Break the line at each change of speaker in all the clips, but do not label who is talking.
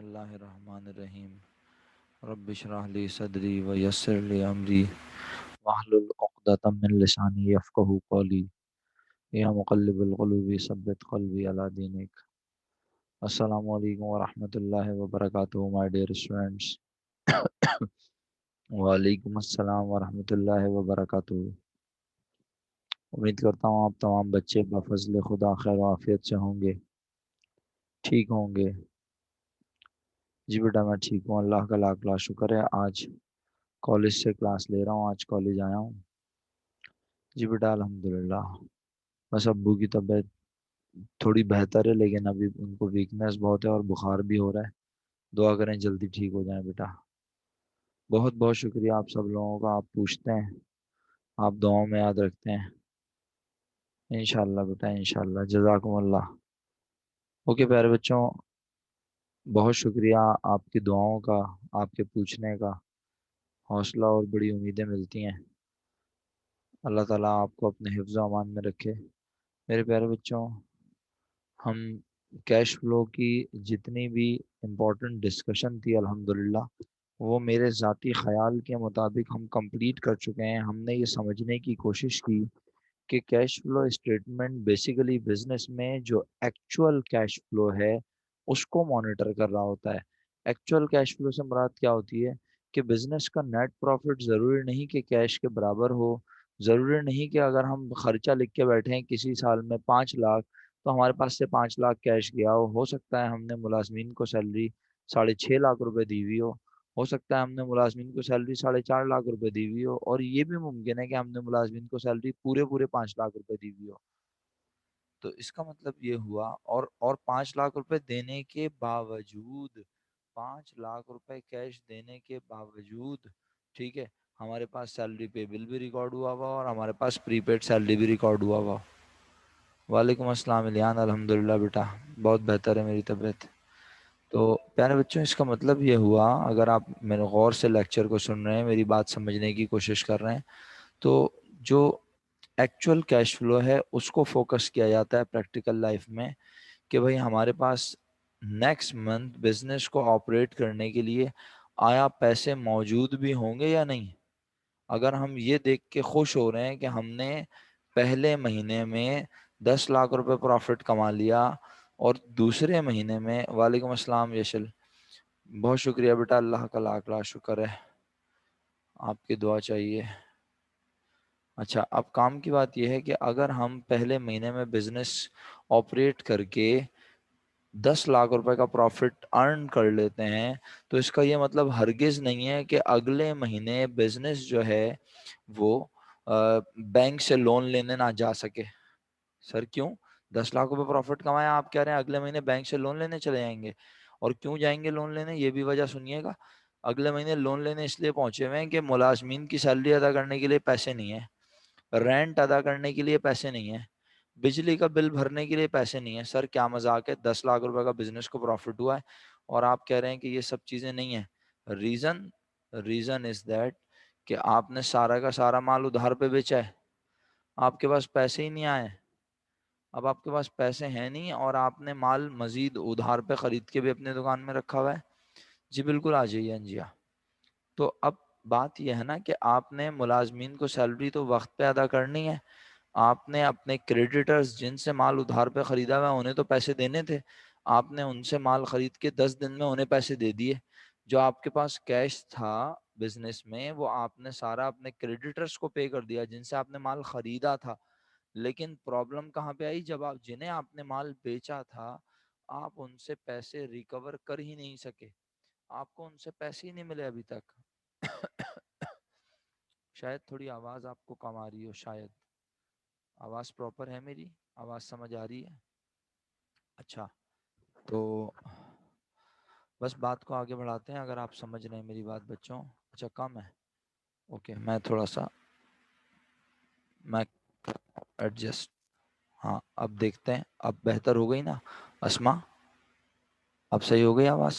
اللہ الرحمن الرحیم رب اشرح لی صدری ویسر لی امری واحلل عقدۃ من لسانی یفقہوا قولی یا مقلب القلوب ثبت قلبی علی دینک۔ السلام علیکم ورحمۃ اللہ وبرکاتہ مائی ڈیئر اسٹوڈنٹس۔ وعلیکم السلام ورحمۃ اللہ وبرکاتہ۔ امید کرتا ہوں آپ تمام بچے بفضل خدا خیر و عافیت سے ہوں گے، ٹھیک ہوں گے۔ جی بیٹا میں ٹھیک ہوں، اللہ کا لاکھ لاکھ شکر ہے۔ آج کالج سے کلاس لے رہا ہوں، آج کالج آیا ہوں۔ جی بیٹا الحمدللہ، بس ابو کی طبیعت تھوڑی بہتر ہے، لیکن ابھی ان کو ویکنیس بہت ہے اور بخار بھی ہو رہا ہے۔ دعا کریں جلدی ٹھیک ہو جائیں بیٹا۔ بہت بہت شکریہ آپ سب لوگوں کا، آپ پوچھتے ہیں، آپ دعاؤں میں یاد رکھتے ہیں۔ انشاءاللہ بیٹا انشاءاللہ، جزاکم اللہ۔ اوکے پیارے بچوں، بہت شکریہ آپ کی دعاؤں کا، آپ کے پوچھنے کا، حوصلہ اور بڑی امیدیں ملتی ہیں۔ اللہ تعالیٰ آپ کو اپنے حفظ و امان میں رکھے۔ میرے پیارے بچوں، ہم کیش فلو کی جتنی بھی امپورٹنٹ ڈسکشن تھی الحمدللہ، وہ میرے ذاتی خیال کے مطابق ہم کمپلیٹ کر چکے ہیں۔ ہم نے یہ سمجھنے کی کوشش کی کہ cash flow statement basically business میں جو ایکچوئل کیش فلو ہے اس کو مانیٹر کر رہا ہوتا ہے۔ ایکچوئل کیش فلو سے مراد کیا ہوتی ہے کہ بزنس کا نیٹ پروفٹ ضروری نہیں کہ کیش کے برابر ہو، ضروری نہیں کہ اگر ہم خرچہ لکھ کے بیٹھے ہیں کسی سال میں 5 لاکھ تو ہمارے پاس سے 5 لاکھ کیش گیا ہو سکتا ہے ہم نے ملازمین کو سیلری 6.5 لاکھ روپے دی ہوئی ہو سکتا ہے ہم نے ملازمین کو سیلری 4.5 لاکھ روپے دی ہوئی ہو، اور یہ بھی ممکن ہے کہ ہم نے ملازمین کو سیلری پورے 5 لاکھ روپے دی ہوئی ہو۔ تو اس کا مطلب یہ ہوا، اور 5 لاکھ روپے دینے کے باوجود، 5 لاکھ روپے کیش دینے کے باوجود، ٹھیک ہے، ہمارے پاس سیلری پے بل بھی ریکارڈ ہوا ہوا اور ہمارے پاس پری پیڈ سیلری بھی ریکارڈ ہوا ہوا۔ وعلیکم السلام الیان، الحمدللہ بیٹا بہت بہتر ہے میری طبیعت۔ تو پیارے بچوں، اس کا مطلب یہ ہوا، اگر آپ میرے غور سے لیکچر کو سن رہے ہیں، میری بات سمجھنے کی کوشش کر رہے ہیں، تو جو ایکچوئل کیش فلو ہے اس کو فوکس کیا جاتا ہے پریکٹیکل لائف میں، کہ بھئی ہمارے پاس نیکسٹ منتھ بزنس کو آپریٹ کرنے کے لیے آیا پیسے موجود بھی ہوں گے یا نہیں۔ اگر ہم یہ دیکھ کے خوش ہو رہے ہیں کہ ہم نے پہلے مہینے میں 10 لاکھ روپے پروفٹ کما لیا اور دوسرے مہینے میں، وعلیکم السلام یشل، بہت شکریہ بیٹا، اللہ کا لاکھ لاکھ شکر ہے، آپ کی دعا چاہیے۔ اچھا، اب کام کی بات یہ ہے کہ اگر ہم پہلے مہینے میں بزنس آپریٹ کر کے 10 لاکھ روپے کا پروفٹ ارن کر لیتے ہیں، تو اس کا یہ مطلب ہرگز نہیں ہے کہ اگلے مہینے بزنس جو ہے وہ بینک سے لون لینے نہ جا سکے۔ سر کیوں؟ 10 لاکھ روپے پروفٹ کمایا، آپ کہہ رہے ہیں اگلے مہینے بینک سے لون لینے چلے جائیں گے؟ اور کیوں جائیں گے لون لینے، یہ بھی وجہ سنیے گا۔ اگلے مہینے لون لینے اس لیے پہنچے ہوئے ہیں کہ ملازمین کی سیلری ادا کرنے کے لیے پیسے نہیں ہیں، رینٹ ادا کرنے کے لیے پیسے نہیں ہیں، بجلی کا بل بھرنے کے لیے پیسے نہیں ہیں۔ سر کیا مذاق ہے، 10 لاکھ روپے کا بزنس کو پروفٹ ہوا ہے اور آپ کہہ رہے ہیں کہ یہ سب چیزیں نہیں ہیں۔ ریزن از دیٹ کہ آپ نے سارا کا سارا مال ادھار پہ بیچا ہے، آپ کے پاس پیسے ہی نہیں آئے۔ اب آپ کے پاس پیسے ہیں نہیں اور آپ نے مال مزید ادھار پہ خرید کے بھی اپنے دکان میں رکھا ہوا ہے۔ جی بالکل، آ جائیے انجیا۔ تو اب بات یہ ہے نا کہ آپ نے ملازمین کو سیلری تو وقت پہ ادا کرنی ہے، آپ نے اپنے کریڈیٹرز جن سے مال ادھار پہ خریدا ہوا ہے انہیں تو پیسے دینے تھے، آپ نے ان سے مال خرید کے 10 دن میں انہیں پیسے دے دیے۔ جو آپ کے پاس کیش تھا بزنس میں وہ آپ نے سارا اپنے کریڈیٹرز کو پے کر دیا جن سے آپ نے مال خریدا تھا۔ لیکن پرابلم کہاں پہ آئی، جب جنہیں آپ نے مال بیچا تھا آپ ان سے پیسے ریکور کر ہی نہیں سکے، آپ کو ان سے پیسے ہی نہیں ملے ابھی تک۔ شاید تھوڑی آواز آپ کو کم آ رہی ہو، شاید آواز پراپر ہے میری، آواز سمجھ آ رہی ہے؟ اچھا، تو بس بات کو آگے بڑھاتے ہیں، اگر آپ سمجھ رہے ہیں میری بات بچوں۔ اچھا کم ہے، اوکے، میں تھوڑا سا میں ایڈجسٹ، ہاں اب دیکھتے ہیں، اب بہتر ہو گئی نا اسما؟ اب صحیح ہو گئی آواز؟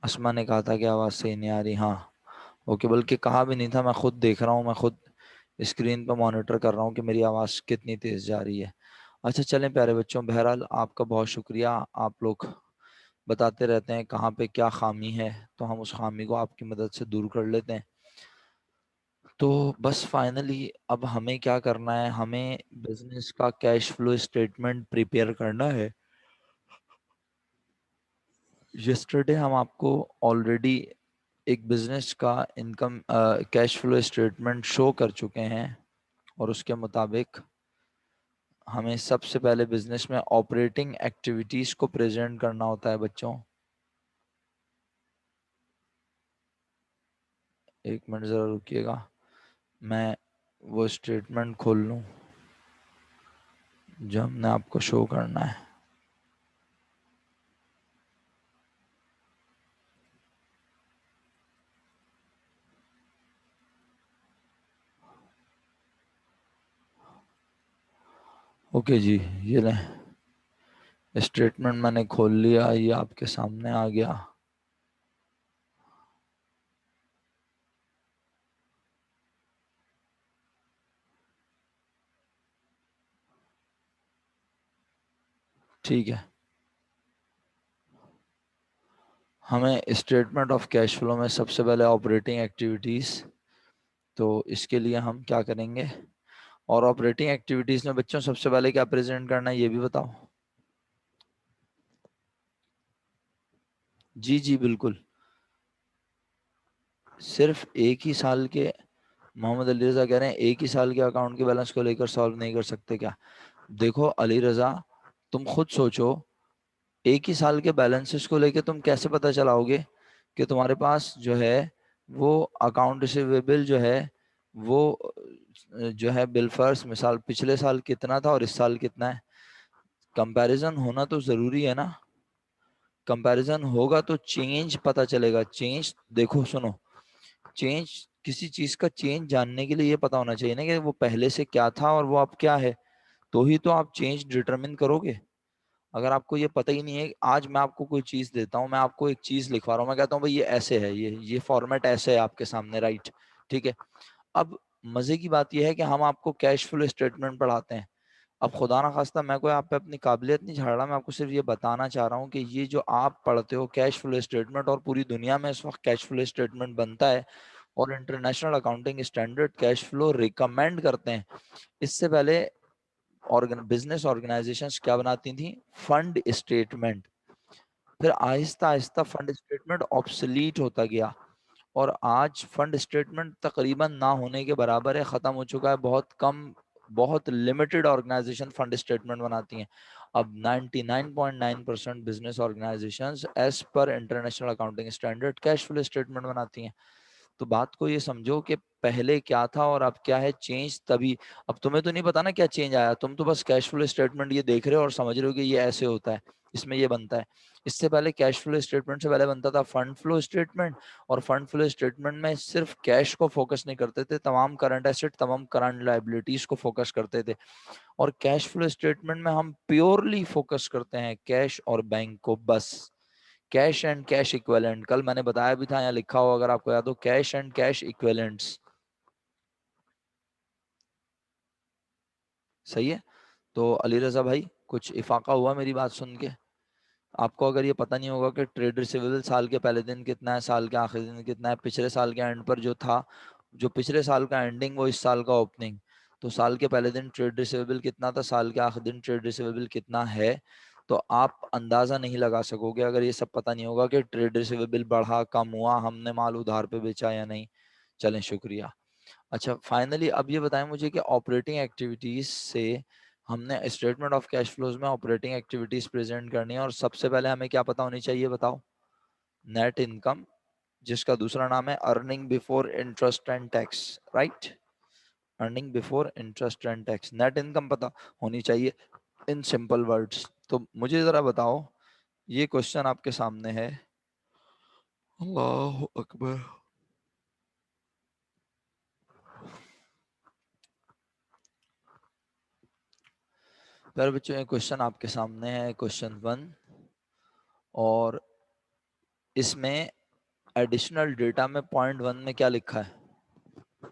اسما نے کہا تھا کہ آواز صحیح نہیں آ رہی، ہاں اوکے، بلکہ کہا بھی نہیں تھا، میں خود دیکھ رہا ہوں، میں خود اسکرین پہ مانیٹر کر رہا ہوں کہ میری آواز کتنی تیز جا رہی ہے۔ اچھا چلیں پیارے بچوں، بہرحال آپ کا بہت شکریہ، آپ لوگ بتاتے رہتے ہیں کہاں پہ کیا خامی ہے، تو ہم اس خامی کو آپ کی مدد سے دور کر لیتے ہیں. تو بس فائنلی اب ہمیں کیا کرنا ہے، ہمیں بزنس کا کیش فلو اسٹیٹمنٹ پریپیئر کرنا ہے. یسٹرڈے ہم آپ کو آلریڈی ایک بزنس کا انکم کیش فلو اسٹیٹمنٹ شو کر چکے ہیں، اور اس کے مطابق ہمیں سب سے پہلے بزنس میں آپریٹنگ ایکٹیویٹیز کو پریزنٹ کرنا ہوتا ہے. بچوں ایک منٹ ذرا رکیے گا، میں وہ اسٹیٹمنٹ کھول لوں جو ہم نے آپ کو شو کرنا ہے. اوکے جی، یہ لیں اسٹیٹمنٹ میں نے کھول لیا، یہ آپ کے سامنے آ گیا. ٹھیک ہے، ہمیں اسٹیٹمنٹ آف کیش فلو میں سب سے پہلے آپریٹنگ ایکٹیویٹیز، تو اس کے لیے ہم کیا کریں گے، اور آپریٹنگ ایکٹیویٹیز میں بچوں سب سے پہلے کیا پریزنٹ کرنا ہے یہ بھی بتاؤ. جی جی بالکل، صرف ایک ہی سال کے، محمد علی رضا کہہ رہے ہیں ایک ہی سال کے اکاؤنٹ کے بیلنس کو لے کر سالو نہیں کر سکتے کیا؟ دیکھو علی رضا، تم خود سوچو، ایک ہی سال کے بیلنسز کو لے کے تم کیسے پتہ چلاؤ گے کہ تمہارے پاس جو ہے وہ اکاؤنٹ ریسیویبل جو ہے وہ جو ہے بالفرض مثال پچھلے سال کتنا تھا اور اس سال کتنا ہے. کمپیریزن ہونا تو ضروری ہے نا، کمپیریزن ہوگا تو چینج پتہ چلے گا. چینج دیکھو سنو، چینج کسی چیز کا چینج جاننے کے لیے یہ پتا ہونا چاہیے نا کہ وہ پہلے سے کیا تھا اور وہ اب کیا ہے، تو ہی تو آپ چینج ڈٹرمن کرو گے. اگر آپ کو یہ پتہ ہی نہیں ہے، آج میں آپ کو کوئی چیز دیتا ہوں، میں آپ کو ایک چیز لکھوا رہا ہوں، میں کہتا ہوں بھائی یہ ایسے ہے، یہ فارمیٹ ایسے ہے آپ کے سامنے، رائٹ، ٹھیک ہے. اب مزے کی بات یہ ہے کہ ہم آپ کو کیش فلو اسٹیٹمنٹ پڑھاتے ہیں. اب خدا نخواستہ میں کوئی آپ پہ اپنی قابلیت نہیں جھاڑ رہا، میں آپ کو صرف یہ بتانا چاہ رہا ہوں کہ یہ جو آپ پڑھتے ہو کیش فلو اسٹیٹمنٹ، اور پوری دنیا میں اس وقت کیش فلو اسٹیٹمنٹ بنتا ہے، اور international accounting standard cash flu recommend کرتے ہیں. اس سے پہلے بزنس آرگنائزیشنز کیا بناتی تھیں؟ Fund statement. پھر آہستہ آہستہ فنڈ اسٹیٹمنٹ آبسلیٹ ہوتا گیا، اور آج فنڈ اسٹیٹمنٹ تقریباً نہ ہونے کے برابر ہے، ختم ہو چکا ہے. بہت کم، بہت لمیٹڈ آرگنائزیشن فنڈ اسٹیٹمنٹ بناتی ہیں. اب 99.9% business organisations as per international accounting standard cash flow statement بناتی ہیں. تو بات کو یہ سمجھو کہ پہلے کیا تھا اور اب کیا ہے، چینج تبھی. اب تمہیں تو نہیں پتا نا کیا چینج آیا، تم تو بس کیش فلو اسٹیٹمنٹ یہ دیکھ رہے ہو اور سمجھ رہے ہو کہ یہ ایسے ہوتا ہے، اس میں یہ بنتا ہے. اس سے پہلے کیش فلو اسٹیٹمنٹ سے پہلے بنتا تھا فنڈ فلو اسٹیٹمنٹ، اور فنڈ فلو اسٹیٹمنٹ میں صرف کیش کو فوکس نہیں کرتے تھے، تمام کرنٹ ایسٹ، تمام کرنٹ لائبلٹیز کو فوکس کرتے تھے. اور کیش فلو اسٹیٹمنٹ میں ہم پیورلی فوکس کرتے ہیں کیش اور بینک کو بس. کیش اینڈ کیش ایکویلنٹ، کل میں نے بتایا بھی تھا، یہاں لکھا ہو اگر آپ کو یاد ہو، کیش اینڈ کیش ایکویلنٹس. صحیح ہے. تو علی رضا بھائی کچھ افاقہ ہوا میری بات سن کے؟ آپ کو اگر یہ پتہ نہیں ہوگا کہ ٹریڈ ریسیویبل سال کے پہلے دن کتنا ہے، سال کے آخری دن کتنا ہے، پچھلے سال کے اینڈ پر جو تھا، جو پچھلے سال کا اینڈنگ وہ اس سال کا اوپننگ، تو سال کے پہلے دن ٹریڈ ریسیویبل کتنا تھا، سال کے آخری دن ٹریڈ ریسیویبل کتنا ہے، تو آپ اندازہ نہیں لگا سکو گے اگر یہ سب پتہ نہیں ہوگا کہ ٹریڈ ریسیویبل بڑھا کم ہوا، ہم نے مال ادھار پہ بیچا یا نہیں. چلیں شکریہ. اچھا فائنلی اب یہ بتائیں مجھے کہ آپریٹنگ ایکٹیویٹیز سے ہم نے اسٹیٹمنٹ آف کیش فلوز میں آپریٹنگ ایکٹیویٹیز پریزنٹ کرنی ہے، اور سب سے پہلے ہمیں کیا پتہ ہونی چاہیے بتاؤ؟ نیٹ انکم، جس کا دوسرا نام ہے earning before interest and tax, right? Earning before interest and tax, net income پتہ ہونی چاہیے ان سمپل ورڈز. تو مجھے ذرا بتاؤ، یہ کوشچن آپ کے سامنے ہے، اللہ اکبر. پھر بچوں یہ کوشچن آپ کے سامنے ہے، کوشچن 1، اور اس میں ایڈیشنل ڈیٹا میں پوائنٹ 1 میں کیا لکھا ہے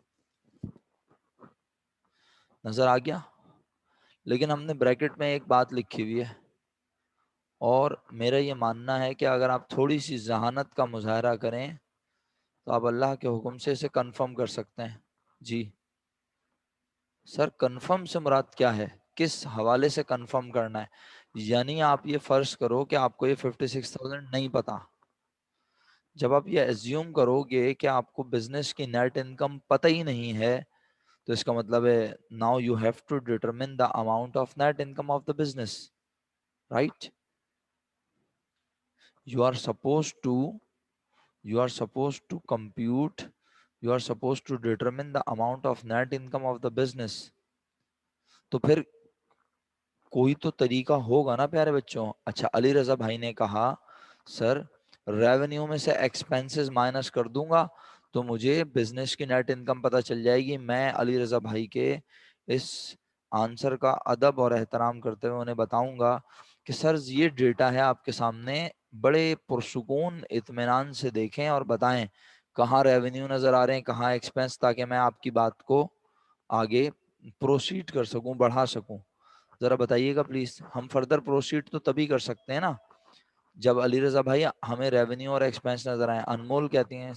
نظر آ گیا؟ لیکن ہم نے بریکٹ میں ایک بات لکھی ہوئی ہے، اور میرا یہ ماننا ہے کہ اگر آپ تھوڑی سی ذہانت کا مظاہرہ کریں تو آپ اللہ کے حکم سے اسے کنفرم کر سکتے ہیں. جی سر، کنفرم سے مراد کیا ہے؟ کس حوالے سے کنفرم کرنا ہے؟ یعنی آپ یہ فرض کرو کہ آپ کو یہ 56,000 نہیں پتا. جب آپ یہ ایزیوم کرو گے کہ آپ کو بزنس کی نیٹ انکم پتہ ہی نہیں ہے، تو اس کا مطلب ہے now you have to determine the amount of net income of the business, right? You are suppose to you are supposed to compute, you are supposed to determine the amount of net income of the business. تو پھر کوئی تو طریقہ ہوگا نا پیارے بچوں. اچھا، علی رضا بھائی نے کہا سر ریونیو میں سے ایکسپینسز مائنس کر دوں گا تو مجھے بزنس کی نیٹ انکم پتہ چل جائے گی. میں علی رضا بھائی کے اس آنسر کا ادب اور احترام کرتے ہوئے انہیں بتاؤں گا کہ سر یہ ڈیٹا ہے آپ کے سامنے، بڑے پرسکون اطمینان سے دیکھیں اور بتائیں کہاں ریونیو نظر آ رہے ہیں، کہاں ایکسپینس، تاکہ میں آپ کی بات کو آگے پروسیڈ کر سکوں، بڑھا سکوں. ذرا بتائیے گا پلیز. ہم فردر پروسیڈ تو تبھی کر سکتے ہیں نا جب علی رضا بھائی ہمیں ریونیو اور ایکسپینس نظر آئے. انمول کہتی ہیں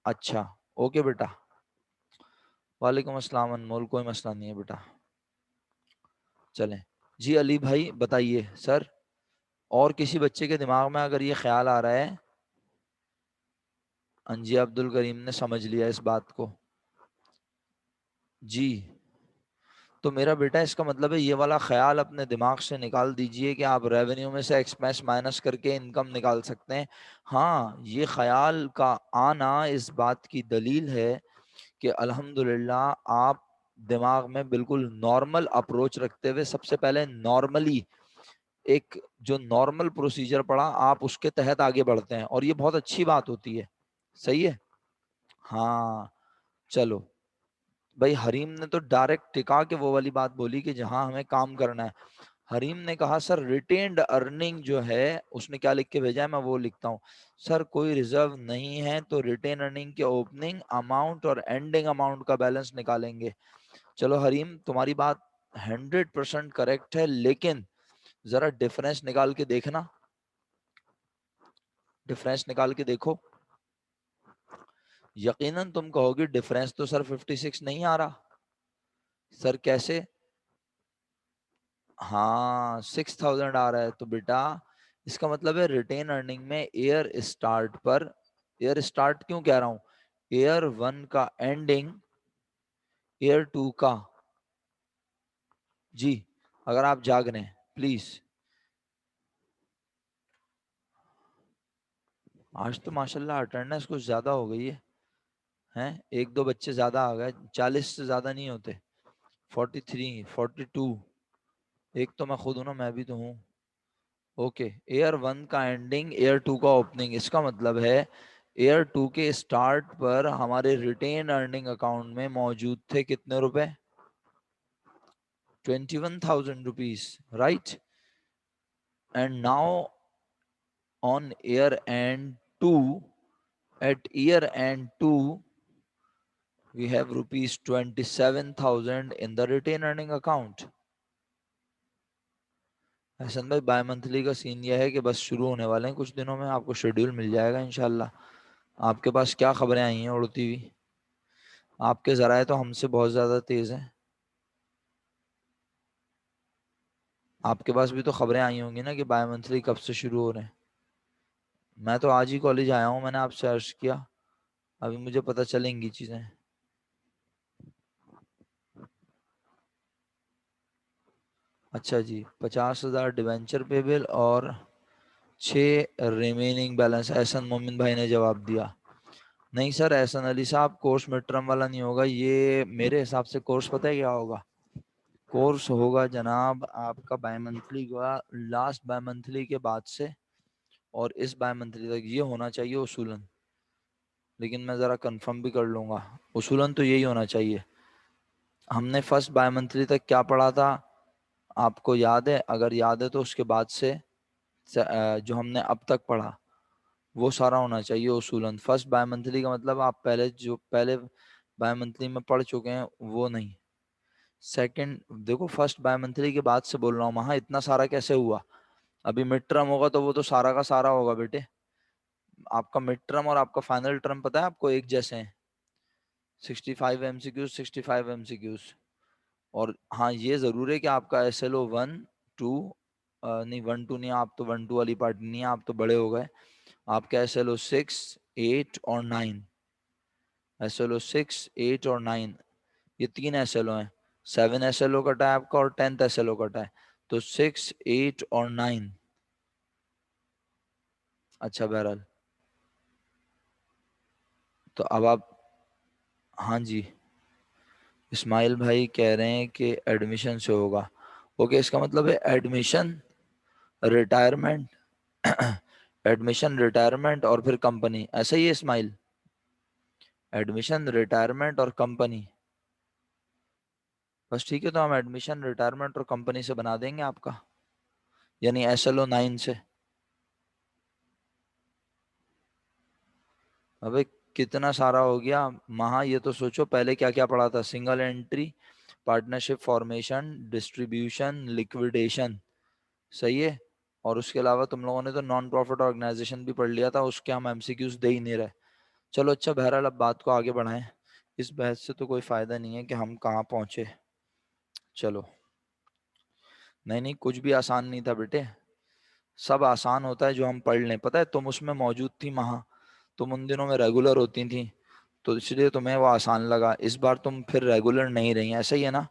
اچھا اوکے بیٹا. وعلیکم السلام انمول، کوئی مسئلہ نہیں ہے بیٹا. چلیں جی علی بھائی بتائیے سر. اور کسی بچے کے دماغ میں اگر یہ خیال آ رہا ہے؟ انجی عبد الکریم نے سمجھ لیا اس بات کو. جی تو میرا بیٹا اس کا مطلب ہے یہ والا خیال اپنے دماغ سے نکال دیجئے کہ آپ ریونیو میں سے ایکسپینس مائنس کر کے انکم نکال سکتے ہیں. ہاں یہ خیال کا آنا اس بات کی دلیل ہے کہ الحمدللہ آپ دماغ میں بالکل نارمل اپروچ رکھتے ہوئے سب سے پہلے نارملی ایک جو نارمل پروسیجر پڑا آپ اس کے تحت آگے بڑھتے ہیں، اور یہ بہت اچھی بات ہوتی ہے. صحیح ہے. ہاں چلو بھائی، حریم نے تو ڈائریکٹ ٹکا کے وہ والی بات بولی کہ جہاں ہمیں کام کرنا ہے. حریم نے کہا سر ریٹینڈ ارننگ جو ہے، اس نے کیا لکھ کے بھیجا ہے میں وہ لکھتا ہوں. سر کوئی ریزرو نہیں ہے تو ریٹین ارننگ کے اوپننگ اماؤنٹ اور اینڈنگ اماؤنٹ کا بیلنس نکالیں گے. چلو حریم تمہاری بات 100% کریکٹ ہے، لیکن ذرا ڈفرینس نکال کے دیکھنا. ڈفرینس نکال کے دیکھو. یقیناً تم کہو گی ڈفرینس تو سر 56 نہیں آ رہا. سر کیسے؟ ہاں 6000 آ رہا ہے. تو بیٹا اس کا مطلب ہے ریٹین ارننگ میں ایئر اسٹارٹ پر، ایئر اسٹارٹ کیوں کہہ رہا ہوں، ایئر 1 کا اینڈنگ ایئر 2 کا. جی اگر آپ جاگ رہے ہیں پلیز. آج تو ماشاءاللہ اٹینڈنس کچھ زیادہ ہو گئی ہے ہیں، ایک دو بچے زیادہ آ گئے، 40 سے زیادہ نہیں ہوتے. 43 42، ایک تو میں خود ہوں نا، میں بھی تو ہوں. اوکے ایئر 1 کا اینڈنگ ایئر 2 کا اوپننگ، اس کا مطلب ہے ایئر 2 کے اسٹارٹ پر ہمارے ریٹین ارننگ اکاؤنٹ میں موجود تھے کتنے روپے؟ 21,000 rupees, right. And now on year end 2, at year end 2 we have rupees 27,000 in the retain earning account. حسن بھائی بائی منتھلی کا سین یہ ہے کہ بس شروع ہونے والے ہیں کچھ دنوں میں، آپ کو شیڈیول مل جائے گا انشاءاللہ. آپ کے پاس کیا خبریں آئی ہیں اڑتی ہوئی؟ آپ کے ذرائع تو ہم سے بہت زیادہ تیز ہیں. آپ کے پاس بھی تو خبریں آئی ہوں گی نا کہ بائی منتھلی کب سے شروع ہو رہے ہیں. میں تو آج ہی کالج آیا ہوں، میں نے آپ سے عرض کیا، ابھی مجھے پتہ چلیں گی چیزیں. اچھا جی 50,000 ڈیونچر پیبل اور 6 ریمیننگ بیلنس. احسن مومن بھائی نے جواب دیا. نہیں سر احسن علی صاحب کورس مڈ ٹرم والا نہیں ہوگا، یہ میرے حساب سے کورس پتہ ہے کیا ہوگا؟ کورس ہوگا جناب آپ کا بائی منتھلی کا لاسٹ بائی منتھلی کے بعد سے اور اس بائی منتھلی تک یہ ہونا چاہیے اصولاً، لیکن میں ذرا کنفرم بھی کر لوں گا. اصولاً تو یہی ہونا چاہیے. ہم نے فرسٹ بائی منتھلی تک کیا پڑھا تھا آپ کو یاد ہے؟ اگر یاد ہے تو اس کے بعد سے جو ہم نے اب تک پڑھا وہ سارا ہونا چاہیے اصولاً. فرسٹ بائی منتھلی کا مطلب آپ پہلے بائی منتھلی میں پڑھ چکے ہیں وہ نہیں. سیکنڈ دیکھو فرسٹ بائی منتھلی کے بعد سے بول رہا ہوں، وہاں اتنا سارا کیسے ہوا؟ ابھی مڈ ٹرم ہوگا تو وہ تو سارا کا سارا ہوگا بیٹے. آپ کا مڈ ٹرم اور آپ کا فائنل ٹرم پتہ ہے آپ کو ایک جیسے ہیں, 65 MCQs 65 MCQs. اور ہاں یہ ضرور ہے کہ آپ کا SLO 1 2 نہیں 1 2 نہیں, آپ تو 1 2 والی پارٹی نہیں ہے, آپ تو بڑے ہو گئے. آپ کا SLO 6 8 اور 9, SLO 6 8 اور 9 یہ 3 SLO ہیں. 7 SLO کٹا ہے آپ کا اور 10th SLO کٹا ہے, تو 6 8 اور 9. اچھا بہرحال تو اب آپ, ہاں جی اسماعیل بھائی کہہ رہے ہیں کہ ایڈمیشن سے ہوگا. اوکے, اس کا مطلب ہے ایڈمیشن, ریٹائرمنٹ ایڈمیشن ریٹائرمنٹ اور پھر کمپنی, ایسا ہی ہے اسماعیل؟ ایڈمیشن ریٹائرمنٹ اور کمپنی, بس ٹھیک ہے, تو ہم ایڈمیشن ریٹائرمنٹ اور کمپنی سے بنا دیں گے آپ کا, یعنی SLO 9 سے. ابے کتنا سارا ہو گیا مہا, یہ تو سوچو پہلے کیا کیا پڑھا تھا. Single entry, partnership formation, distribution, liquidation, صحیح ہے. اور اس کے علاوہ تم لوگوں نے تو نان پروفٹ آرگنائزیشن بھی پڑھ لیا تھا, اس کے ہم MCQs دے ہی نہیں رہے. چلو اچھا بہرحال اب بات کو آگے بڑھائیں, اس بحث سے تو کوئی فائدہ نہیں ہے کہ ہم کہاں پہنچے. چلو نہیں نہیں, کچھ بھی آسان نہیں تھا بیٹے, سب آسان ہوتا ہے جو ہم پڑھ لیں. پتہ ہے تم اس میں موجود تھی مہا, تم ان دنوں میں ریگولر ہوتی تھیں تو اس لیے تمہیں وہ آسان لگا. اس بار تم پھر ریگولر نہیں رہی, ایسا ہی ہے نا؟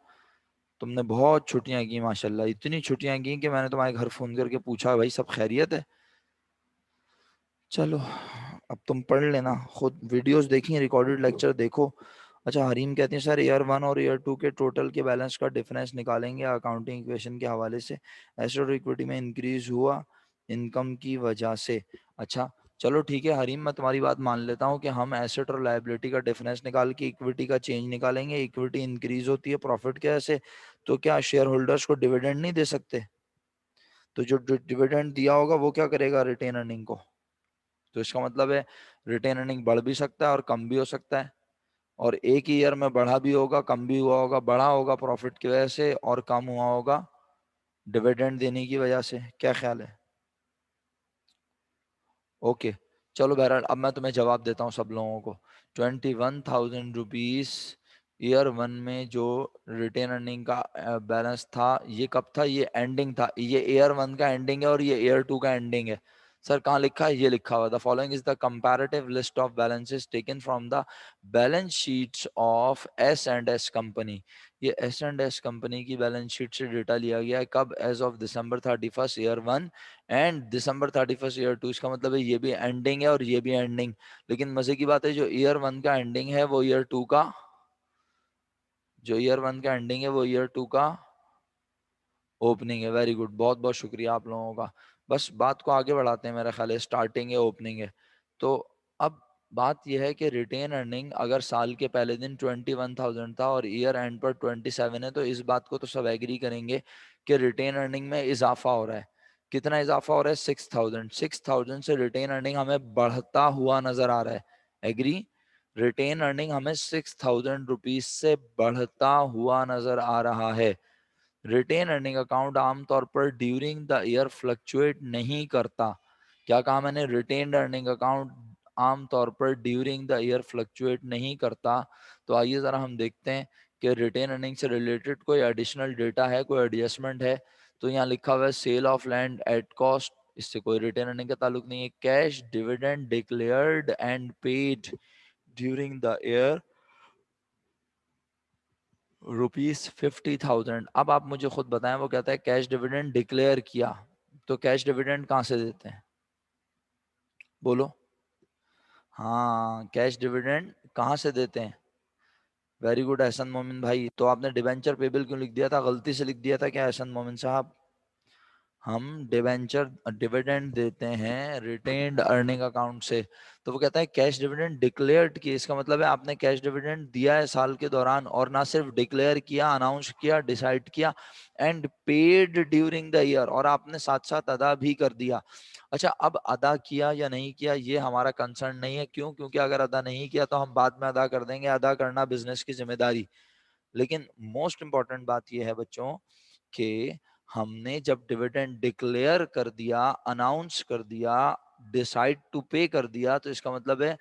تم نے بہت چھٹیاں کی ماشاءاللہ, اتنی چھٹیاں کی کہ میں نے تمہارے گھر فون کر کے پوچھا بھائی سب خیریت ہے. چلو اب تم پڑھ لینا خود, ویڈیوز دیکھیں, ریکارڈڈ لیکچر دیکھو. اچھا حریم کہتے ہیں سر ایئر 1 اور ایئر 2 کے ٹوٹل کے بیلنس کا ڈفرینس نکالیں گے اکاؤنٹنگ ایکویشن کے حوالے سے. ایسٹ اور اکویٹی میں انکریز ہوا انکم کی وجہ سے. اچھا چلو ٹھیک ہے حریم, میں تمہاری بات مان لیتا ہوں کہ ہم ایسٹ اور لائبلٹی کا ڈفرینس نکال کے اکویٹی کا چینج نکالیں گے. اکویٹی انکریز ہوتی ہے پروفٹ کے وجہ سے, تو کیا شیئر ہولڈرز کو ڈیویڈنڈ نہیں دے سکتے؟ تو جو ڈیویڈنڈ دیا ہوگا وہ کیا کرے گا ریٹین ارننگ کو. تو اس کا مطلب ہے ریٹین ارننگ بڑھ بھی سکتا ہے اور کم بھی ہو سکتا ہے, اور ایک ہی ایئر میں بڑھا بھی ہوگا کم بھی ہوا ہوگا. بڑھا ہوگا پروفٹ کی وجہ سے اور کم ہوا ہوگا ڈیویڈنڈ دینے کی وجہ سے. کیا خیال ہے؟ اوکے چلو بہرحال اب میں تمہیں جواب دیتا ہوں سب لوگوں کو. 21,000 روپیز ایئر 1 میں جو ریٹین ارننگ کا بیلنس تھا, یہ کب تھا؟ یہ اینڈنگ تھا, یہ ایئر 1 کا اینڈنگ ہے اور یہ ایئر 2 کا اینڈنگ ہے. سر کہاں لکھا ہے؟ یہ لکھا ہوا. The following is the comparative list of balances taken from the balance sheets of S and S company. یہ ایس اینڈ ایس کمپنی کی بیلنس شیٹ سے ڈیٹا لیا گیا ہے. کب؟ As of December 31 year 1 and December 31 year 2. اس کا مطلب ہے یہ بھی اینڈنگ ہے اور یہ بھی اینڈنگ. لیکن مزے کی بات ہے جو ایئر 1 کا اینڈنگ ہے وہ ایئر 2 کا, جو ایئر 1 کا اینڈنگ ہے وہ ایئر 2 کا اوپننگ ہے. ویری گڈ, بہت بہت شکریہ آپ لوگوں کا. بس بات کو آگے بڑھاتے ہیں, میرا خیال ہے اسٹارٹنگ ہے اوپننگ ہے. تو اب بات یہ ہے کہ ریٹین ارننگ اگر سال کے پہلے دن 21,000 تھا اور ایئر اینڈ پر 27 ہے, تو اس بات کو تو سب ایگری کریں گے کہ ریٹین ارننگ میں اضافہ ہو رہا ہے. کتنا اضافہ ہو رہا ہے؟ 6,000. 6,000 سے ریٹین ارننگ ہمیں بڑھتا ہوا نظر آ رہا ہے. ایگری؟ ریٹین ارننگ ہمیں 6,000 روپیز سے بڑھتا ہوا نظر آ رہا ہے. ریٹین ارننگ اکاؤنٹ عام طور پر ڈیورنگ دا ایئر فلکچویٹ نہیں کرتا. کیا کہا میں نے؟ ریٹینڈ ارننگ اکاؤنٹ عام طور پر ڈیورنگ دا ایئر فلکچویٹ نہیں کرتا. تو آئیے ذرا ہم دیکھتے ہیں کہ ریٹین ارننگ سے ریلیٹڈ کوئی ایڈیشنل ڈیٹا ہے, کوئی ایڈجسٹمنٹ ہے. تو یہاں لکھا ہوا ہے sale of land at cost, اس سے کوئی ریٹین ارننگ کا تعلق نہیں ہے. Cash dividend declared and paid during the year ₹50,000. اب آپ مجھے خود بتائیں, وہ کہتا ہے کیش ڈیویڈنڈ ڈکلیئر کیا, تو کیش ڈیویڈنڈ کہاں سے دیتے ہیں؟ بولو. ہاں کیش ڈیویڈنڈ کہاں سے دیتے ہیں؟ ویری گڈ احسن مومن بھائی. تو آپ نے ڈیبینچر پیبل کیوں لکھ دیا تھا؟ غلطی سے لکھ دیا تھا کیا احسن مومن صاحب؟ ہم ڈیبینچر ڈیویڈنڈ دیتے ہیں ریٹینڈ ارننگ اکاؤنٹ سے. تو وہ کہتا ہے کیش ڈیویڈنڈ ڈکلیئرڈ کی, اس کا مطلب ہے آپ نے کیش ڈیویڈنڈ دیا ہے سال کے دوران, اور نہ صرف ڈکلیئر کیا, اناؤنس کیا, ڈیسائیڈ کیا, and paid during the year, اور آپ نے ساتھ ساتھ ادا بھی کر دیا. اچھا اب ادا کیا یا نہیں کیا یہ ہمارا کنسرن نہیں ہے. کیوں؟ کیونکہ اگر ادا نہیں کیا تو ہم بعد میں ادا کر دیں گے. ادا کرنا بزنس کی ذمہ داری. لیکن موسٹ امپورٹنٹ بات یہ ہے بچوں کہ ہم نے جب ڈیویڈنڈ ڈکلیئر کر دیا، اناؤنس کر دیا، ڈیسائیڈ ٹو پے کر دیا، تو اس کا مطلب ہے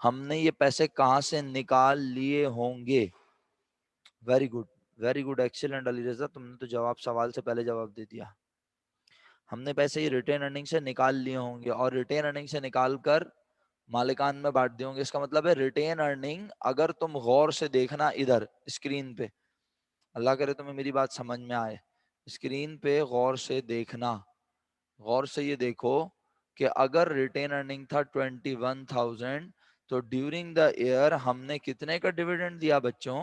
ہم نے یہ پیسے کہاں سے نکال لیے ہوں گے. Very good, very good, excellent Ali Raza, تم نے تو جواب سوال سے پہلے جواب دے دیا. ہم نے پیسے یہ ریٹین ارننگ سے نکال لیے ہوں گے، اور ریٹین ارننگ سے نکال کر مالکان میں بانٹ دیں گے. اس کا مطلب ہے ریٹین ارننگ، اگر تم غور سے دیکھنا ادھر اسکرین پہ، اللہ کرے تمہیں میری بات سمجھ میں آئے، اسکرین پہ غور سے دیکھنا، غور سے یہ دیکھو کہ اگر ریٹین ارننگ تھا 21,000، تو ڈیورنگ دا ایئر ہم نے کتنے کا ڈیویڈنڈ دیا بچوں؟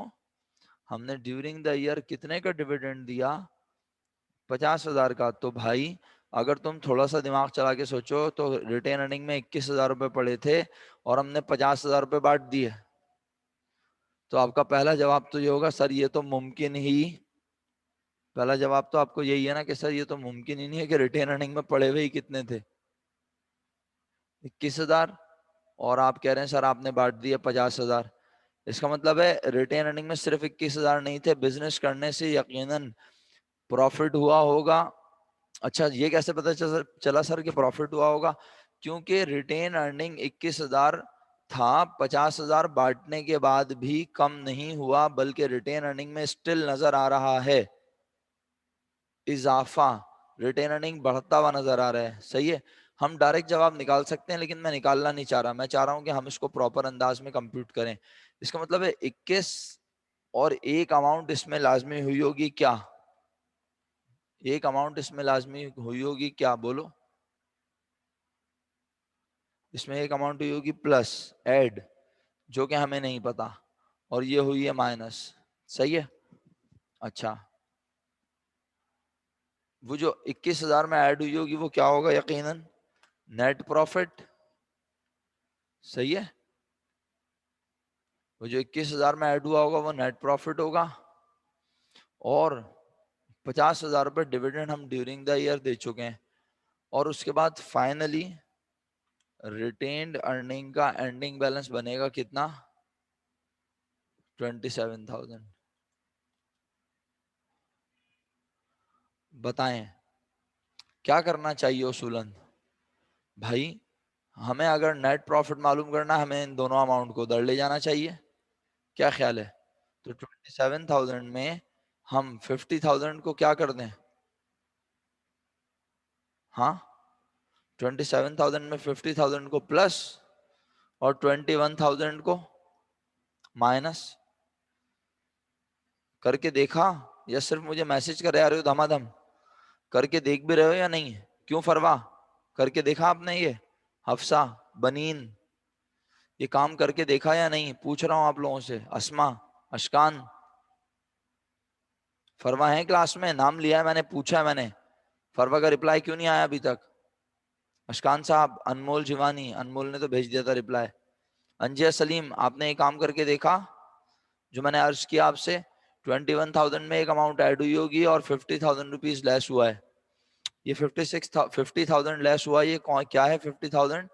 ہم نے ڈیورنگ دا ایئر کتنے کا ڈیویڈنڈ دیا؟ 50,000 کا. تو بھائی اگر تم تھوڑا سا دماغ چلا کے سوچو تو ریٹین ارننگ میں 21,000 روپے پڑے تھے اور ہم نے 50,000 روپے بانٹ دیے. تو آپ کا پہلا جواب تو یہ ہوگا سر یہ تو ممکن ہی، پہلا جواب تو آپ کو یہی ہے نا کہ سر یہ تو ممکن ہی نہیں ہے کہ ریٹین ارننگ میں پڑے ہوئے ہی کتنے تھے؟ 21,000. اور آپ کہہ رہے ہیں سر آپ نے بانٹ دیے 50,000. اس کا مطلب ہے ریٹین ارننگ میں صرف 21,000 نہیں تھے، بزنس کرنے سے یقیناً پروفٹ ہوا ہوگا. اچھا یہ کیسے پتا چلا سر کہ پروفٹ ہوا ہوگا؟ کیونکہ ریٹین ارننگ 21,000 تھا، 50,000 بانٹنے کے بعد بھی کم نہیں ہوا، بلکہ ریٹین ارننگ میں اسٹل نظر آ رہا ہے اضافہ، ریٹین ارننگ بڑھتا ہوا نظر آ رہا ہے. صحیح ہے، ہم ڈائریکٹ جواب نکال سکتے ہیں لیکن میں نکالنا نہیں چاہ رہا، میں چاہ رہا ہوں کہ ہم اس کو پراپر انداز میں کمپیوٹ کریں. اس کا مطلب ہے 21 اور ایک اماؤنٹ اس میں لازمی ہوئی ہوگی کیا؟ ایک اماؤنٹ اس میں لازمی ہوئی ہوگی کیا؟ بولو. اس میں ایک اماؤنٹ ہوئی ہوگی پلس ایڈ، جو کہ ہمیں نہیں پتا، اور یہ ہوئی ہے مائنس. صحیح ہے. اچھا وہ جو 21,000 میں ایڈ ہوئی ہوگی وہ کیا ہوگا؟ یقیناً نیٹ پروفٹ. صحیح ہے، وہ جو 21,000 میں ایڈ ہوا ہوگا وہ نیٹ پروفٹ ہوگا. اور 50,000 روپے ڈیویڈنڈ ہم ڈیورنگ دا ایئر دے چکے ہیں. اور اس کے بعد فائنلی ریٹینڈ ارننگ کا اینڈنگ بیلنس بنے گا کتنا؟ 27,000. بتائیں کیا کرنا چاہیے اصولاً؟ بھائی ہمیں اگر نیٹ پروفٹ معلوم کرنا ہے ہمیں ان دونوں اماؤنٹ کو ادھر لے جانا چاہیے. کیا خیال ہے؟ تو 27,000 میں ہم 50,000 کو کیا کر دیں؟ ہاں 27,000 میں 50,000 کو پلس اور 21,000 کو مائنس کر کے دیکھا، یا صرف مجھے میسج کر رہے ہو دھما دھم؟ کر کے دیکھ بھی رہے ہو یا نہیں؟ کیوں فروا کر کے دیکھا آپ نے؟ یہ حفصہ، بنین، یہ کام کر کے دیکھا یا نہیں؟ پوچھ رہا ہوں آپ لوگوں سے. اسما، اشکان، فروا ہے کلاس میں؟ نام لیا ہے میں نے، پوچھا ہے میں نے. فروا کا رپلائی کیوں نہیں آیا ابھی تک؟ اشکان صاحب، انمول جیوانی، انمول نے تو بھیج دیا تھا رپلائی. انجیہ سلیم، آپ نے یہ کام کر کے دیکھا جو میں نے عرض کیا آپ سے؟ 21,000 میں ایک اماؤنٹ ایڈ ہوئی ہوگی اور 50,000 روپیز لیس ہوا ہے. یہ 50,000 لیس ہوا، یہ کیا ہے 50,000؟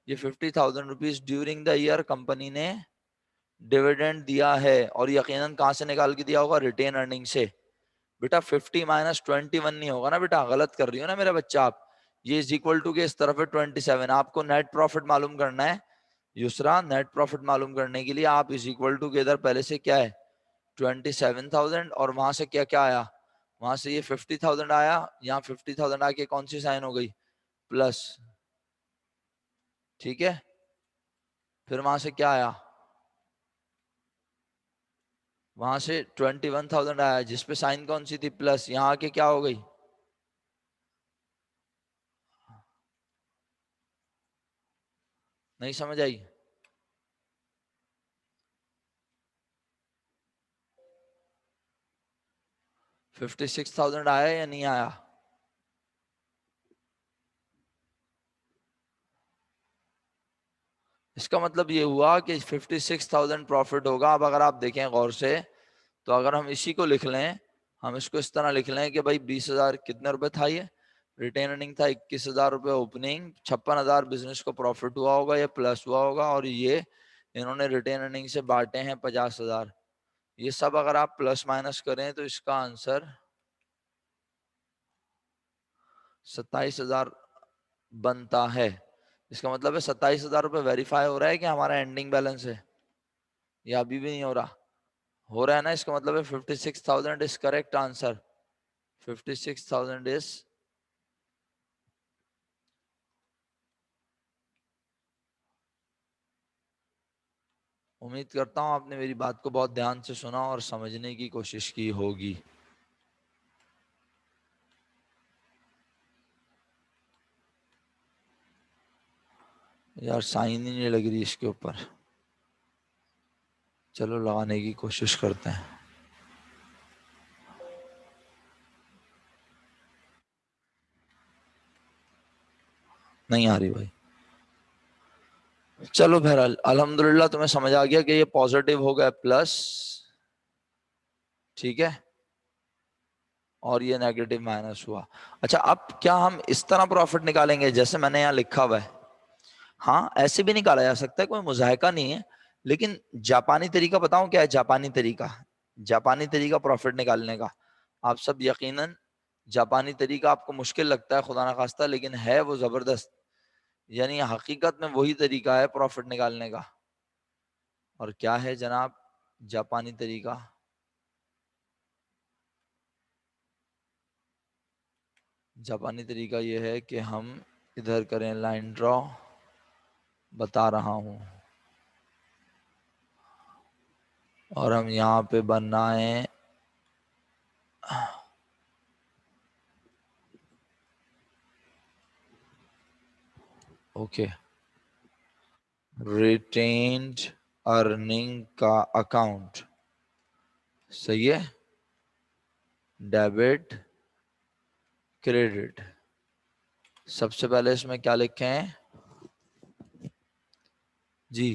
یہ 50,000 rupees during the year company نے ڈیویڈنڈ دیا ہے، اور یقیناً کہاں سے نکال کے دیا ہوگا؟ ریٹین ارننگ سے. بیٹا 50 مائنس 21 نہیں ہوگا نا بیٹا، غلط کر رہی ہو نا میرا بچہ آپ. یہ از اکول ٹو کے اس طرف ہے 27. آپ کو نیٹ پروفٹ معلوم کرنا ہے یسرا. نیٹ پروفٹ معلوم کرنے کے لیے آپ از اکول ٹو کے ادھر پہلے سے کیا ہے 27,000، اور وہاں سے کیا کیا آیا؟ وہاں سے یہ 50,000 آیا، یہاں 50,000 آ کے کون سی سائن ہو گئی؟ پلس. ٹھیک ہے، پھر وہاں سے کیا آیا؟ وہاں سے 21,000 آیا جس پہ سائن کون سی تھی؟ پلس. یہاں آ کے کیا ہو گئی؟ نہیں سمجھ آئی؟ $56,000 آیا یا نہیں آیا؟ اس کا مطلب یہ ہوا کہ 56,000 پروفٹ ہوگا. اب اگر آپ دیکھیں غور سے تو اگر ہم اسی کو لکھ لیں، ہم اس کو اس طرح لکھ لیں کہ بھائی 20,000 کتنے روپے تھا؟ یہ ریٹین ارننگ تھا 21,000 روپے اوپننگ، 56,000 بزنس کو پروفٹ ہوا ہوگا، یہ پلس ہوا ہوگا، اور یہ انہوں نے ریٹین ارننگ سے بانٹے ہیں 50,000. یہ سب اگر آپ پلس مائنس کریں تو اس کا آنسر 27,000 بنتا ہے. اس کا مطلب ہے 27,000 روپے ویریفائی ہو رہا ہے کہ ہمارا اینڈنگ بیلنس ہے یا ابھی بھی نہیں ہو رہا؟ ہو رہا ہے نا. اس کا مطلب ہے 56,000 از کریکٹ آنسر. 56,000 از امید کرتا ہوں آپ نے میری بات کو بہت دھیان سے سنا اور سمجھنے کی کوشش کی ہوگی. یار سائن ہی نہیں لگ رہی اس کے اوپر. چلو لگانے کی کوشش کرتے ہیں. نہیں آ رہی بھائی. چلو بہرحال الحمدللہ تمہیں سمجھ آ گیا کہ یہ پازیٹیو ہو گیا پلس، ٹھیک ہے، اور یہ نیگیٹو مائنس ہوا. اچھا اب کیا ہم اس طرح پروفٹ نکالیں گے جیسے میں نے یہاں لکھا ہوا ہے؟ ہاں ایسے بھی نکالا جا سکتا ہے، کوئی مضحکہ نہیں ہے. لیکن جاپانی طریقہ بتاؤں کیا ہے؟ جاپانی طریقہ، جاپانی طریقہ پروفٹ نکالنے کا. آپ سب یقیناً جاپانی طریقہ آپ کو مشکل لگتا ہے خدا نخواستہ، لیکن ہے وہ زبردست. یعنی حقیقت میں وہی طریقہ ہے پروفٹ نکالنے کا. اور کیا ہے جناب جاپانی طریقہ؟ جاپانی طریقہ یہ ہے کہ ہم ادھر کریں لائن ڈرا، بتا رہا ہوں، اور ہم یہاں پہ بنائیں اوکے ریٹینڈ ارننگ کا اکاؤنٹ. صحیح ہے، ڈیبٹ کریڈٹ. سب سے پہلے اس میں کیا لکھیں جی؟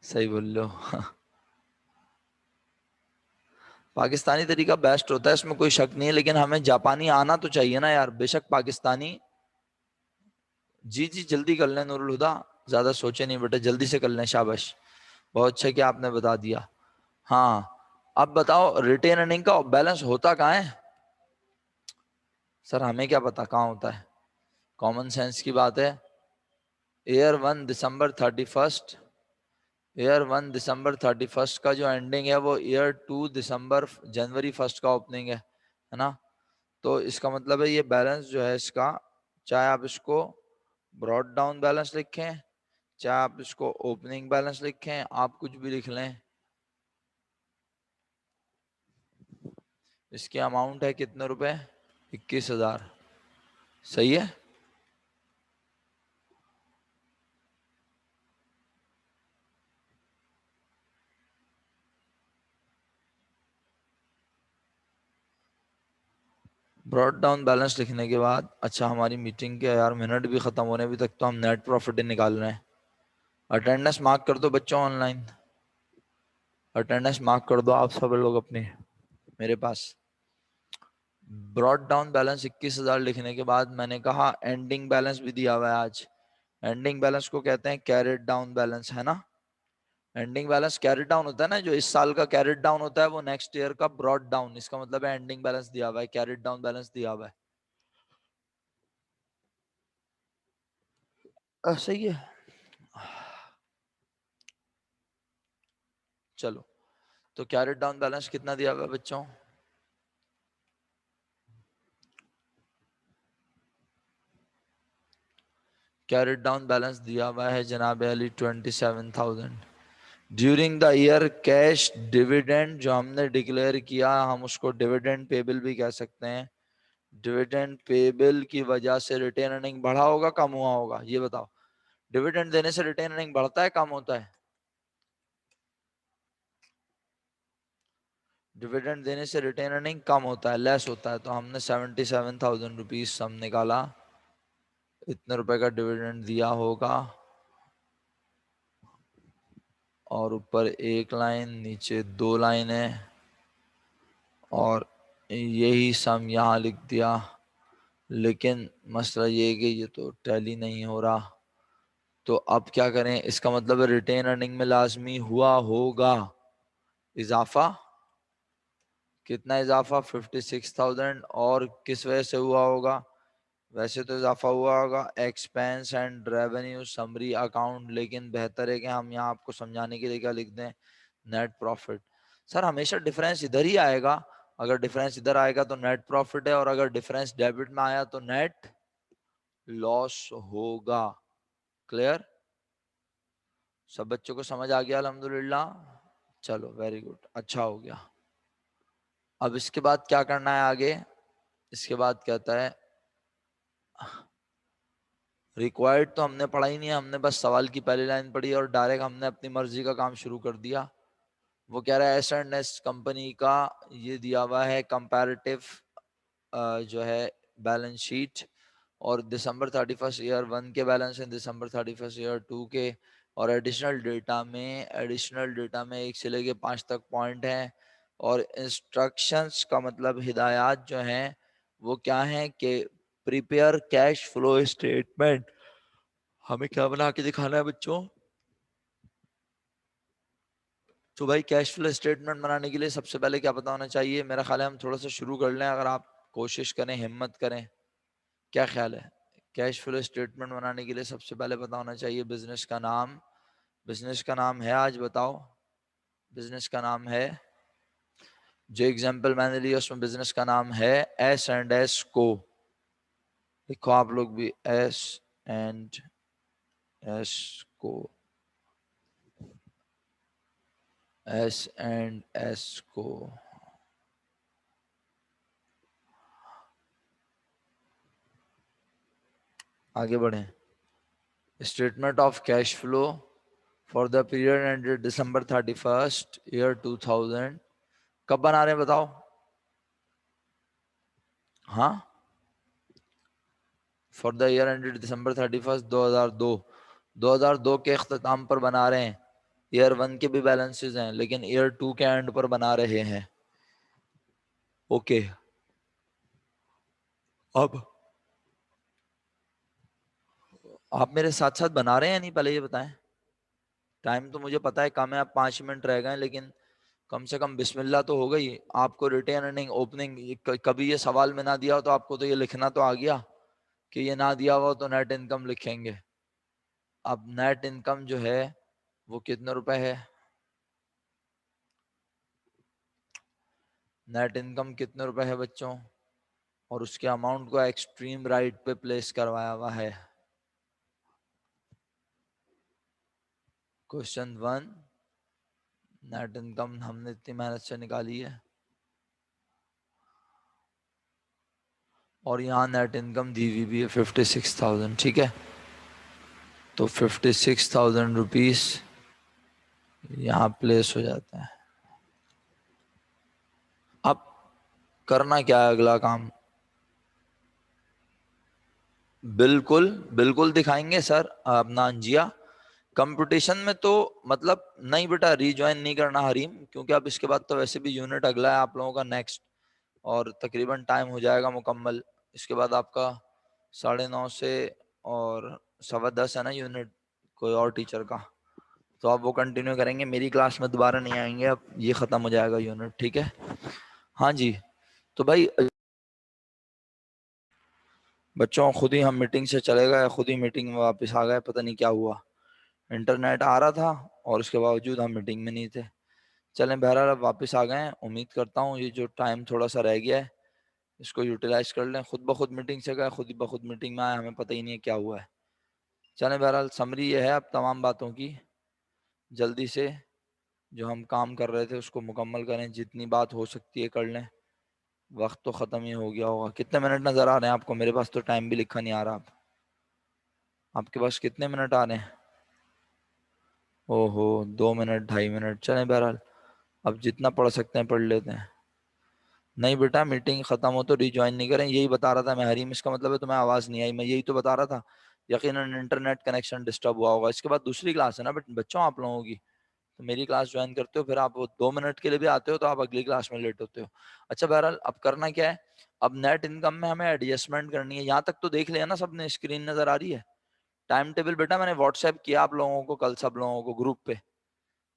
صحیح بول لو. پاکستانی طریقہ بیسٹ ہوتا ہے، اس میں کوئی شک نہیں ہے، لیکن ہمیں جاپانی آنا تو چاہیے نا یار. بے شک پاکستانی. جی جی جلدی کر لیں نور الہدا، زیادہ سوچے نہیں بیٹے، جلدی سے کر لیں. شاباش، بہت اچھا کہ آپ نے بتا دیا. ہاں اب بتاؤ ریٹین ارننگ کا بیلنس ہوتا کہاں ہے؟ سر ہمیں کیا پتا کہاں ہوتا ہے، کامن سینس کی بات ہے. ایئر 1 دسمبر 31، ایئر 1 دسمبر 31 کا جو اینڈنگ ہے وہ ایئر 2 دسمبر جنوری 1 کا اوپننگ ہے نا. تو اس کا مطلب ہے یہ بیلنس جو ہے اس کا، چاہے آپ اس کو براڈ ڈاؤن بیلنس لکھیں، چاہے آپ اس کو اوپننگ بیلنس لکھیں، آپ کچھ بھی لکھ لیں، اس کی اماؤنٹ ہے کتنے روپے؟ 21,000. صحیح ہے. براڈ ڈاؤن بیلنس لکھنے کے بعد اچھا ہماری میٹنگ کے یار منٹ بھی ختم ہونے ابھی تک تو ہم نیٹ پروفٹ ہی نکال رہے ہیں. اٹینڈنس مارک کر دو بچوں آن لائن، اٹینڈنس مارک کر دو آپ سب لوگ اپنے میرے پاس. براڈ ڈاؤن بیلنس 21,000 لکھنے کے بعد میں نے کہا اینڈنگ بیلنس بھی دیا ہوا ہے آج. اینڈنگ بیلنس کو کہتے ہیں کیریٹ ڈاؤن بیلنس، ہے نا. اینڈنگ بیلنس کیریٹ ڈاؤن ہوتا ہے نا، جو اس سال کا کیریٹ ڈاؤن ہوتا ہے وہ نیکسٹ ایئر کا براڈ ڈاؤن. اس کا مطلب ہے اینڈنگ بیلنس دیا ہوا ہے، کیریٹ ڈاؤن بیلنس دیا ہوا ہے. صحیح ہے. چلو تو کیریٹ ڈاؤن بیلنس کتنا دیا ہوا ہے بچوں؟ کیریٹ ڈاؤن بیلنس دیا ہوا ہے جناب Ali 27,000. During the year cash dividend جو ہم نے ڈکلیئر کیا، ہم اس کو ڈیویڈینڈ پیبل بھی کہہ سکتے ہیں. ڈیویڈینڈ پیبل کی وجہ سے ریٹین ارننگ بڑھا ہوگا کم ہوا ہوگا؟ یہ بتاؤ. ڈیویڈینڈ دینے سے ریٹین ارننگ بڑھتا ہے کم ہوتا ہے؟ ڈیویڈینڈ دینے سے ریٹین ارننگ کم ہوتا ہے، لیس ہوتا ہے. تو ہم نے 77,000 روپیز ہم نکالا، اتنے روپے کا ڈیویڈینڈ دیا ہوگا، اور اوپر ایک لائن نیچے 2 لائنیں، اور یہی سم یہاں لکھ دیا. لیکن مسئلہ یہ ہے کہ یہ تو ٹیلی نہیں ہو رہا، تو اب کیا کریں؟ اس کا مطلب ہے ریٹین ارننگ میں لازمی ہوا ہوگا اضافہ. کتنا اضافہ 56,000، اور کس وجہ سے ہوا ہوگا؟ ویسے تو اضافہ ہوا ہوگا expense and revenue summary account, لیکن بہتر ہے کہ ہم یہاں آپ کو سمجھانے کے لیے کیا لکھ دیں، نیٹ پروفٹ۔ سر ہمیشہ ڈفرینس ادھر ہی آئے گا، اگر ڈفرینس ادھر آئے گا تو نیٹ پروفٹ ہے، اور اگر ڈفرینس ڈیبٹ میں آیا تو نیٹ لاس ہوگا۔ کلیئر؟ سب بچوں کو سمجھ آ گیا الحمدللہ؟ چلو ویری گڈ، اچھا ہو گیا۔ اب اس کے بعد کیا کرنا ہے آگے؟ اس کے بعد کہتا ہے ریکوائرڈ تو ہم نے پڑھا ہی نہیں ہے، ہم نے بس سوال کی پہلی لائن پڑھی اور ڈائریکٹ ہم نے اپنی مرضی کا کام شروع کر دیا۔ وہ کہہ رہا ہے ایس اینڈ ایس کمپنی کا یہ دیا ہوا ہے کمپیریٹیو جو ہے بیلنس شیٹ، اور دسمبر 31 ایئر 1 کے بیلنس ہیں، دسمبر 31 ایئر 2 کے، اور ایڈیشنل ڈیٹا میں 1 سے لے کے 5 تک پوائنٹ ہیں، اور انسٹرکشنز کا مطلب ہدایات جو ہیں وہ کیا ہیں کہ پریپیئر کیش فلو اسٹیٹمنٹ۔ ہمیں کیا بنا کے دکھانا ہے بچوں؟ تو بھائی کیش فلو اسٹیٹمنٹ بنانے کے لیے سب سے پہلے کیا پتا ہونا چاہیے؟ میرا خیال ہے ہم تھوڑا سا شروع کر لیں، اگر آپ کوشش کریں، ہمت کریں، کیا خیال ہے؟ کیش فلو اسٹیٹمنٹ بنانے کے لیے سب سے پہلے پتا ہونا چاہیے بزنس کا نام۔ بزنس کا نام ہے، آج بتاؤ، بزنس کا نام ہے، جو ایگزامپل میں نے لیا اس میں بزنس کا نام ہے ایس اینڈ ایس کو۔ لکھو آپ لوگ بھی، ایس اینڈ ایس کو، ایس اینڈ ایس کو۔ آگے بڑھیں۔ Statement of cash flow for the period end December 31 year 2000 کب بنا رہے ہیں بتاؤ؟ ہاں، for the year end December 31 2002 کے اختتام پر بنا رہے ہیں۔ ایئر 1 کے بھی بیلنسز ہیں لیکن ایئر 2 کے اینڈ پر بنا رہے ہیں۔ اوکے، اب آپ میرے ساتھ ساتھ بنا رہے ہیں یا نہیں؟ پہلے یہ بتائیں، ٹائم تو مجھے پتا ہے کم ہے، اب 5 منٹ رہ گئے، لیکن کم سے کم بسم اللہ تو ہو گئی۔ آپ کو ریٹین ارننگ اوپننگ کبھی یہ سوال میں نہ دیا ہو تو آپ کو تو یہ لکھنا تو آ گیا، کہ یہ نہ دیا ہوا تو نیٹ انکم لکھیں گے۔ اب نیٹ انکم جو ہے وہ کتنے روپے ہے؟ نیٹ انکم کتنے روپے ہے بچوں؟ اور اس کے اماؤنٹ کو ایکسٹریم رائٹ پہ پلیس کروایا ہوا ہے۔ کوشچن 1، نیٹ انکم ہم نے اتنی محنت سے نکالی ہے، اور یہاں نیٹ انکم دی ہوئی بھی ہے 56,000، ٹھیک ہے؟ تو 56,000 روپیز یہاں پلیس ہو جاتا ہے۔ اب کرنا کیا ہے اگلا کام؟ بالکل دکھائیں گے سر اپنا انجیا۔ کمپٹیشن میں تو مطلب نہیں بیٹا، ری جوائن نہیں کرنا حریم، کیونکہ اب اس کے بعد تو ویسے بھی یونٹ اگلا ہے آپ لوگوں کا نیکسٹ، اور تقریباً ٹائم ہو جائے گا مکمل۔ اس کے بعد آپ کا 9:30 سے اور 10:15 ہے نا یونٹ کوئی اور ٹیچر کا، تو آپ وہ کنٹینیو کریں گے، میری کلاس میں دوبارہ نہیں آئیں گے، اب یہ ختم ہو جائے گا یونٹ، ٹھیک ہے؟ ہاں جی، تو بھائی بچوں خود ہی ہم میٹنگ سے چلے گئے، خود ہی میٹنگ میں واپس آ گئے، پتہ نہیں کیا ہوا، انٹرنیٹ آ رہا تھا اور اس کے باوجود ہم میٹنگ میں نہیں تھے۔ چلیں بہرحال اب واپس آ گئے ہیں، امید کرتا ہوں یہ جو ٹائم تھوڑا سا رہ گیا ہے اس کو یوٹیلائز کر لیں۔ خود بخود میٹنگ سے گئے، خود بخود میٹنگ میں آئے، ہمیں پتہ ہی نہیں ہے کیا ہوا ہے۔ چلیں بہرحال سمری یہ ہے اب تمام باتوں کی، جلدی سے جو ہم کام کر رہے تھے اس کو مکمل کریں، جتنی بات ہو سکتی ہے کر لیں، وقت تو ختم ہی ہو گیا ہوگا۔ کتنے منٹ نظر آ رہے ہیں آپ کو؟ میرے پاس تو ٹائم بھی لکھا نہیں آ رہا، آپ کے پاس کتنے منٹ آ رہے ہیں؟ او ہو 2 منٹ 2.5 منٹ، چلیں بہرحال اب جتنا پڑھ سکتے ہیں پڑھ لیتے ہیں۔ نہیں بیٹا میٹنگ ختم ہو تو ری جوائن نہیں کریں، یہی بتا رہا تھا میں حریم، اس کا مطلب ہے تمہیں آواز نہیں آئی، میں یہی تو بتا رہا تھا، یقیناً انٹرنیٹ کنیکشن ڈسٹرب ہوا ہوگا۔ اس کے بعد دوسری کلاس ہے نا بچوں آپ لوگوں کی، تو میری کلاس جوائن کرتے ہو پھر آپ 2 منٹ کے لیے بھی آتے ہو تو آپ اگلی کلاس میں لیٹ ہوتے ہو۔ اچھا بہرحال اب کرنا کیا ہے؟ اب نیٹ انکم میں ہمیں ایڈجسٹمنٹ کرنی ہے، یہاں تک تو دیکھ لیا نا سب نے؟ اسکرین نظر آ رہی ہے؟ ٹائم ٹیبل بیٹا میں نے واٹس ایپ کیا آپ لوگوں کو کل، سب لوگوں کو گروپ پہ،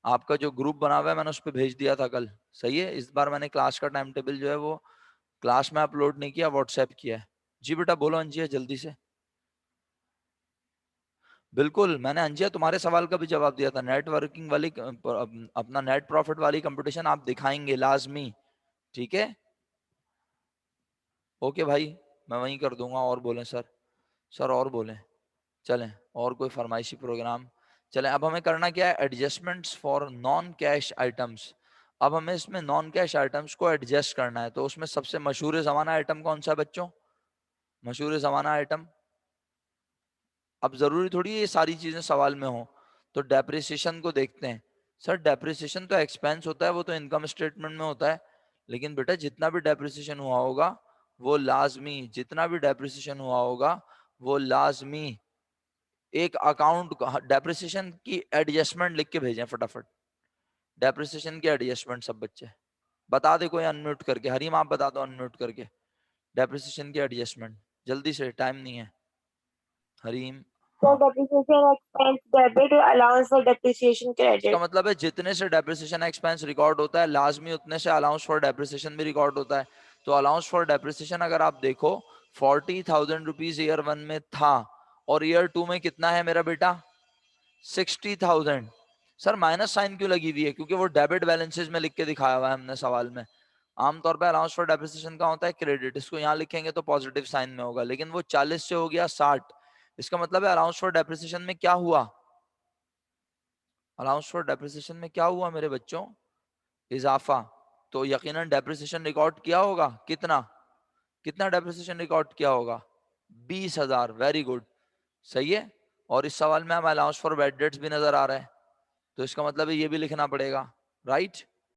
آپ کا جو گروپ بنا ہوا ہے میں نے اس پہ بھیج دیا تھا کل. صحیح ہے. اس بار میں نے کلاس کا ٹائم ٹیبل جو ہے وہ کلاس میں اپلوڈ نہیں کیا, واٹس ایپ کیا ہے. جی بیٹا بولو انجیا جلدی سے. بالکل میں نے انجیا تمہارے سوال کا بھی جواب دیا تھا. نیٹ ورکنگ والی اپنا نیٹ پروفٹ والی کمپٹیشن آپ دکھائیں گے لازمی, ٹھیک ہے. اوکے بھائی میں وہیں کر دوں گا. اور بولیں سر, سر اور بولیں. چلیں اور کوئی فرمائشی پروگرام. چلیں اب ہمیں کرنا کیا ہے, adjustments for non cash items. اب ہمیں اس میں نان کیش آئٹمس کو ایڈجسٹ کرنا ہے. تو اس میں سب سے مشہور زمانہ آئٹم کون سا ہے بچوں؟ مشہور زمانہ آئٹم. اب ضروری تھوڑی یہ ساری چیزیں سوال میں ہوں. تو ڈیپریسیشن کو دیکھتے ہیں. سر ڈیپریسیشن تو ایکسپینس ہوتا ہے, وہ تو انکم اسٹیٹمنٹ میں ہوتا ہے. لیکن بیٹا جتنا بھی ڈیپریسیشن ہوا ہوگا وہ لازمی, جتنا بھی ڈیپریسیشن ہوا ہوگا وہ لازمی ایک اکاؤنٹ ڈیپریسیشن کی ایڈجسٹمنٹ لکھ کے بھیجیں فٹافٹ. ڈیپریسیشن کی ایڈجسٹمنٹ سب بچے بتا دے, کوئی انمیوٹ کر کے. حریم آپ بتا دو انمیوٹ کر کے. ڈیپریسیشن کی ایڈجسٹمنٹ جلدی سے, ٹائم نہیں ہے. حریم ہاں. اس کا مطلب ہے جتنے سے ڈیپریسیشن ایکسپینس ریکارڈ ہوتا ہے لازمی اتنے سے الاؤنس فار ڈیپریسیشن بھی ریکارڈ ہوتا ہے. تو الاؤنس فار ڈیپریسیشن اگر آپ دیکھو 40,000 روپیز ایئر 1 میں تھا, اور ایئر 2 میں کتنا ہے میرا بیٹا؟ 60,000. سر مائنس سائن کیوں لگی ہوئی ہے؟ کیونکہ وہ ڈیبٹ بیلنسز میں لکھ کے دکھایا ہوا ہے ہم نے سوال میں. عام طور پہ الاؤنس فار ڈیپریسیشن کا ہوتا ہے کریڈٹ, اس کو یہاں لکھیں گے تو پازیٹیو سائن میں ہوگا. لیکن وہ 40 سے ہو گیا 60. اس کا مطلب ہے الاؤنس فار ڈیپریسیشن میں کیا ہوا؟ الاؤنس فار ڈیپریسیشن میں کیا ہوا میرے بچوں؟ اضافہ. تو یقیناً ڈیپریسیشن ریکارڈ کیا ہوگا. کتنا کتنا ڈیپریسیشن ریکارڈ کیا ہوگا؟ 20,000. ویری گڈ, صحیح ہے. اور اس سوال میں ہمیں الاؤنس فار بیڈ ڈیٹس بھی نظر آ رہا ہے, تو اس کا مطلب ہے یہ بھی لکھنا پڑے گا, رائٹ.